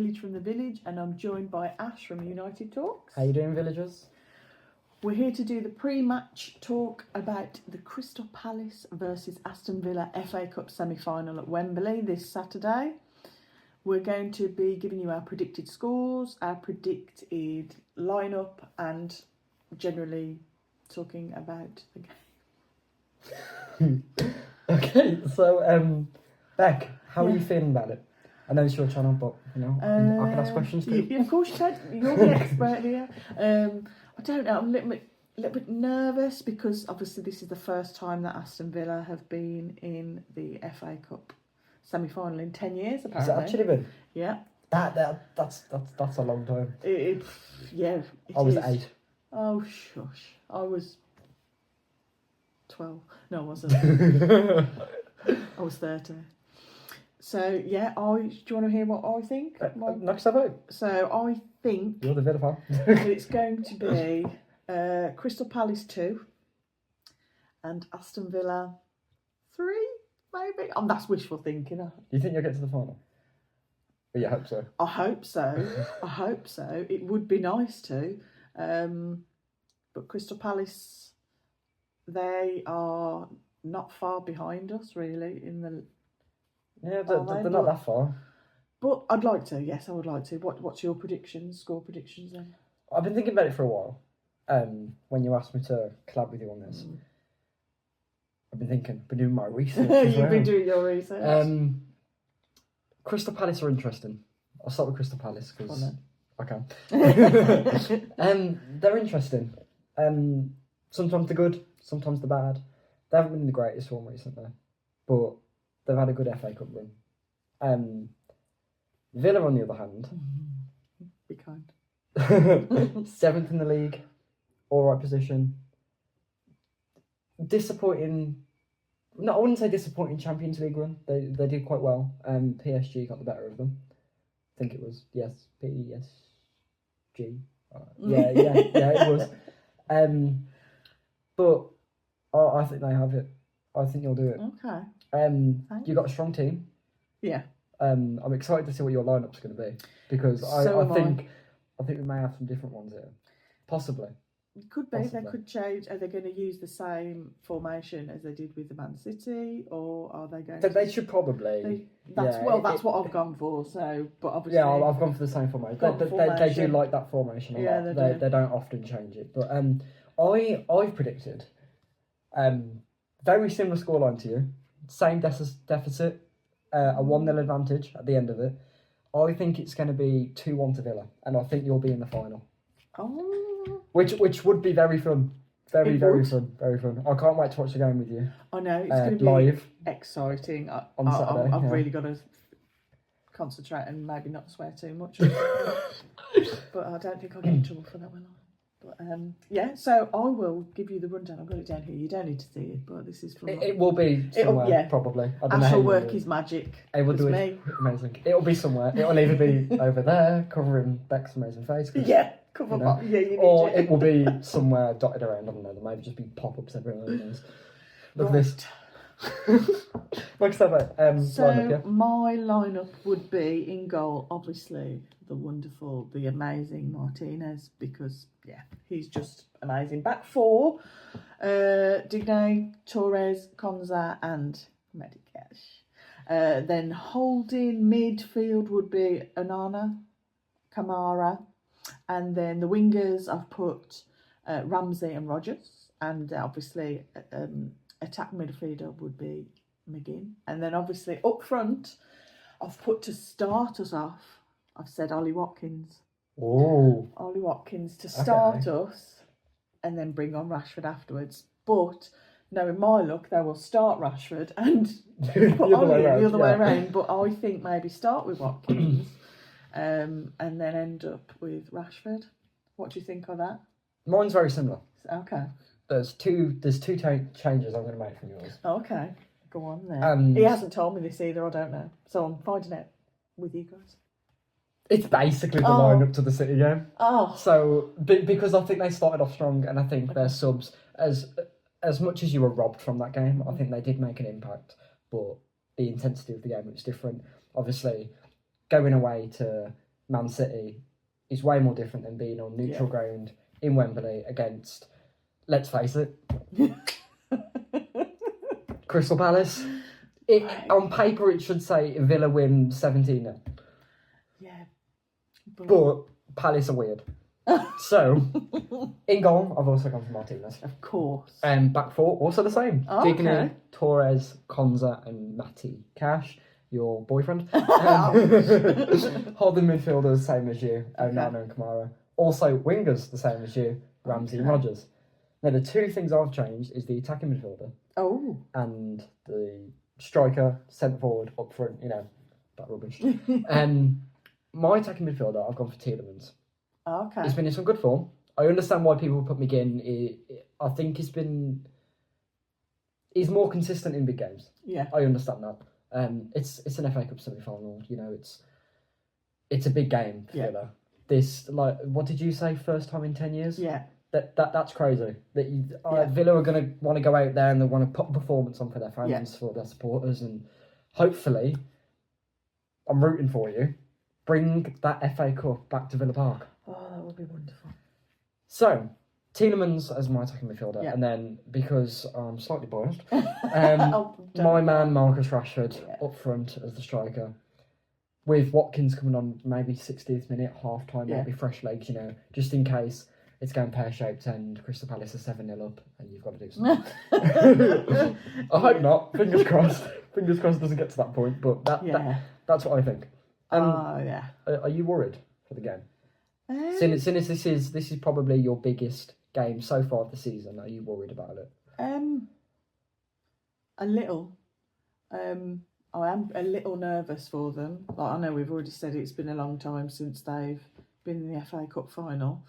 Village from the Village, and I'm joined by Ash from United Talks. How you doing, villagers? We're here to do the pre-match talk about the Crystal Palace versus Aston Villa FA Cup semi-final at Wembley this Saturday. We're going to be giving you our predicted scores, our predicted lineup, and generally talking about the game. Okay, so Beck, how are you feeling about it? I know it's your channel, but I can ask questions too. Of course you can. You're the expert here. I don't know. I'm a little bit nervous because obviously this is the first time that Aston Villa have been in the FA Cup semi-final in 10 years. Apparently, Has it actually been? Yeah. That's a long time. Yeah. I was 8. Oh shush! I was 12. No, I wasn't. I was 30. So yeah, do you want to hear what I think? Next vote. So I think You're the Villa fan. it's going to be Crystal Palace 2 and Aston Villa 3, maybe. That's wishful thinking. Do you think you'll get to the final? But yeah, I hope so. I hope so. I hope so. It would be nice to. But Crystal Palace, they are not far behind us, really, in the... Yeah, they're not that far. But I'd like to, yes, I would like to. What's your predictions, score predictions then? I've been thinking about it for a while. When you asked me to collab with you on this, I've been doing my research. You've been doing your research. Crystal Palace are interesting. I'll start with Crystal Palace because I can. They're interesting. Sometimes they're good, sometimes they're bad. They haven't been in the greatest form recently, but they've had a good FA Cup run. Villa, on the other hand, be kind. 7th in the league, all right position. Disappointing. No, I wouldn't say disappointing Champions League run. They did quite well. PSG got the better of them. I think it was PSG. Yeah, it was. But I think they have it. I think you'll do it. Okay. You got a strong team. Yeah. I'm excited to see what your lineup's going to be because I think we may have some different ones here, possibly. It could be. Possibly. They could change. Are they going to use the same formation as they did with the Man City, or are they going? They should probably. That's what I've gone for. So, but obviously, yeah, I've gone for the same formation. They do like that formation a lot. They don't often change it. But I've predicted very similar scoreline to you, same deficit, a 1-0 advantage at the end of it. I think it's going to be 2-1 to Villa, and I think you'll be in the final. Oh. Which would be very fun. Very fun. I can't wait to watch the game with you. I know, it's going to be live exciting. On Saturday. I've really got to concentrate and maybe not swear too much. But I don't think I'll get in trouble for that one. But so I will give you the rundown. I've got it down here. You don't need to see it, but this is from... It will be somewhere, probably. I don't know Ash will how work his magic. It will do it. Me. Amazing. It'll be somewhere. It'll either be over there, covering Beck's amazing face. Yeah, you need or it will be somewhere dotted around. I don't know. There might just be pop-ups everywhere. Look at this. What's that about? So lineup, yeah? My lineup would be in goal, obviously, the wonderful, the amazing Martinez, because he's just amazing. Back 4, Digne, Torres, Konza, and Medicash. Then holding midfield would be Onana, Kamara, and then the wingers I've put Ramsey and Rogers, and obviously attack midfielder would be McGinn, and then obviously up front I've put to start us off. I've said Ollie Watkins. Oh, Ollie Watkins to start us, and then bring on Rashford afterwards. But knowing my luck, they will start Rashford and put Ollie the other way around. But I think maybe start with Watkins, and then end up with Rashford. What do you think of that? Mine's very similar. Okay. There's two changes I'm going to make from yours. Okay, go on then. He hasn't told me this either. I don't know, so I'm finding out with you guys. It's basically the lineup to the City game. Oh. So, because I think they started off strong, and I think their subs, as much as you were robbed from that game, I think they did make an impact, but the intensity of the game was different. Obviously, going away to Man City is way more different than being on neutral ground in Wembley against, let's face it, Crystal Palace. On paper, it should say Villa win 17-0. Yeah. But Palace are weird. So, in goal, I've also gone for Martinez. Of course. Back four, also the same. Oh, Digne, okay. Torres, Konza, and Matty Cash, your boyfriend. Holding midfielders, same as you, Onana and Kamara. Also, wingers, the same as you, Ramsey and Rodgers. Now, the two things I've changed is the attacking midfielder. Oh. And the striker, centre forward, up front, that rubbish. My attacking midfielder, I've gone for Tielemans. Okay. He's been in some good form. I understand why people put McGinn. I think he's more consistent in big games. Yeah. I understand that. It's an FA Cup semi-final. It's a big game for Villa. This, what did you say? First time in 10 years. Yeah. That's crazy. Villa are going to want to go out there and they want to put a performance on for their fans, for their supporters, and hopefully, I'm rooting for you. Bring that FA Cup back to Villa Park. Oh, that would be wonderful. So, Tielemans as my attacking midfielder, and then because I'm slightly biased, my man Marcus Rashford up front as the striker, with Watkins coming on maybe 60th minute, half time, maybe fresh legs, just in case it's going pear shaped and Crystal Palace are 7-0 up and you've got to do something. I hope not. Fingers crossed. Fingers crossed it doesn't get to that point, but that's what I think. Are you worried for the game? Since this is probably your biggest game so far of the season, are you worried about it? A little. I am a little nervous for them. I know we've already said it's been a long time since they've been in the FA Cup final.